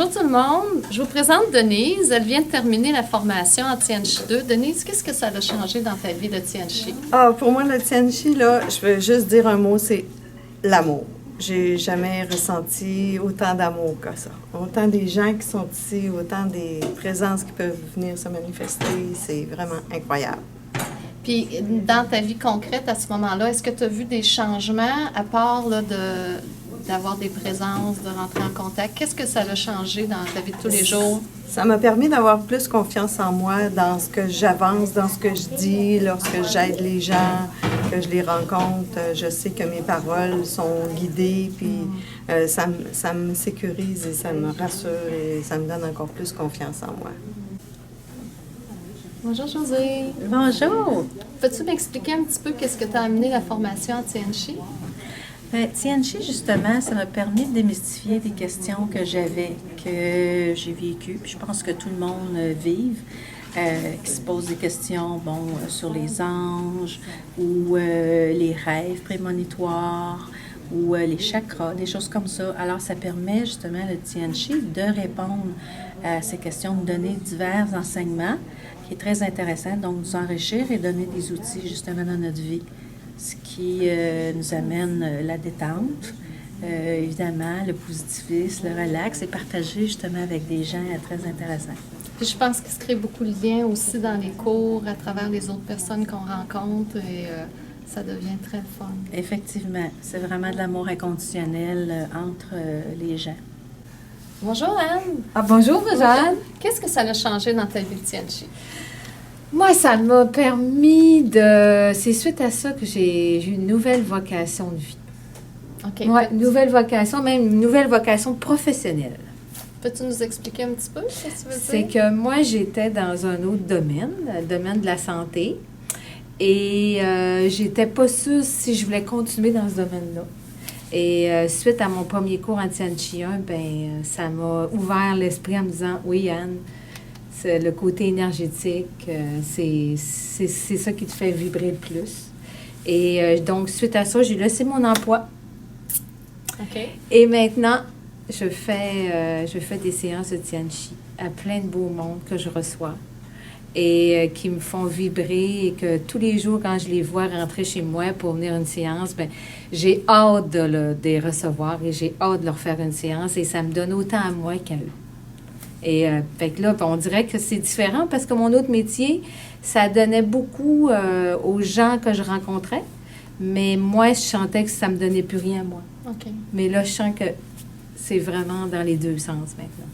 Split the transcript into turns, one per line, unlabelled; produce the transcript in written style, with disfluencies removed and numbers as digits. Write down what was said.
Bonjour tout le monde, je vous présente Denise. Elle vient de terminer la formation en Tianchi 2. Denise, qu'est-ce que ça a changé dans ta vie, le Tianchi?
Pour moi, le Tianchi, là, je veux juste dire un mot, c'est l'amour. J'ai jamais ressenti autant d'amour que ça. Autant des gens qui sont ici, autant des présences qui peuvent venir se manifester, c'est vraiment incroyable.
Puis, dans ta vie concrète à ce moment-là, est-ce que tu as vu des changements à part là, d'avoir des présences, de rentrer en contact? Qu'est-ce que ça a changé dans ta vie de tous les jours?
Ça m'a permis d'avoir plus confiance en moi dans ce que j'avance, dans ce que je dis, lorsque j'aide les gens, que je les rencontre. Je sais que mes paroles sont guidées, puis ça me sécurise et ça me rassure et ça me donne encore plus confiance en moi.
Bonjour José.
Bonjour.
Peux-tu m'expliquer un petit peu qu'est-ce que tu as amené la formation en Tianchi?
Tianchi, justement, ça m'a permis de démystifier des questions que j'avais, que j'ai vécues. Puis je pense que tout le monde vive, qui se pose des questions, sur les anges ou les rêves prémonitoires ou les chakras, des choses comme ça. Alors, ça permet justement le Tianchi de répondre à ces questions, de donner divers enseignements, qui est très intéressant, donc nous enrichir et donner des outils justement dans notre vie, ce qui nous amène la détente, évidemment, le positivisme, le relax et partager justement avec des gens très intéressants.
Puis je pense qu'il se crée beaucoup de liens aussi dans les cours, à travers les autres personnes qu'on rencontre et ça devient très fun.
Effectivement, c'est vraiment de l'amour inconditionnel entre les gens.
Bonjour Anne.
Bonjour Jeanne.
Qu'est-ce que ça a changé dans ta vie de Tianchi?
Moi, ça m'a permis de... C'est suite à ça que j'ai eu une nouvelle vocation de vie.
OK.
Ouais, une nouvelle vocation, même une nouvelle vocation professionnelle.
Peux-tu nous expliquer un petit peu ce que tu veux dire?
C'est que moi, j'étais dans un autre domaine, le domaine de la santé, et j'étais pas sûre si je voulais continuer dans ce domaine-là. Et suite à mon premier cours en Tianchi 1, ça m'a ouvert l'esprit en me disant, oui Anne, c'est le côté énergétique, c'est ça qui te fait vibrer le plus. Et donc, suite à ça, j'ai laissé mon emploi.
OK.
Et maintenant, je fais des séances de Tianchi à plein de beaux mondes que je reçois et qui me font vibrer et que tous les jours, quand je les vois rentrer chez moi pour venir à une séance, j'ai hâte de les recevoir et j'ai hâte de leur faire une séance et ça me donne autant à moi qu'à eux. Et fait que là, on dirait que c'est différent parce que mon autre métier, ça donnait beaucoup aux gens que je rencontrais, mais moi, je sentais que ça me donnait plus rien à moi.
OK.
Mais là, je sens que c'est vraiment dans les deux sens maintenant.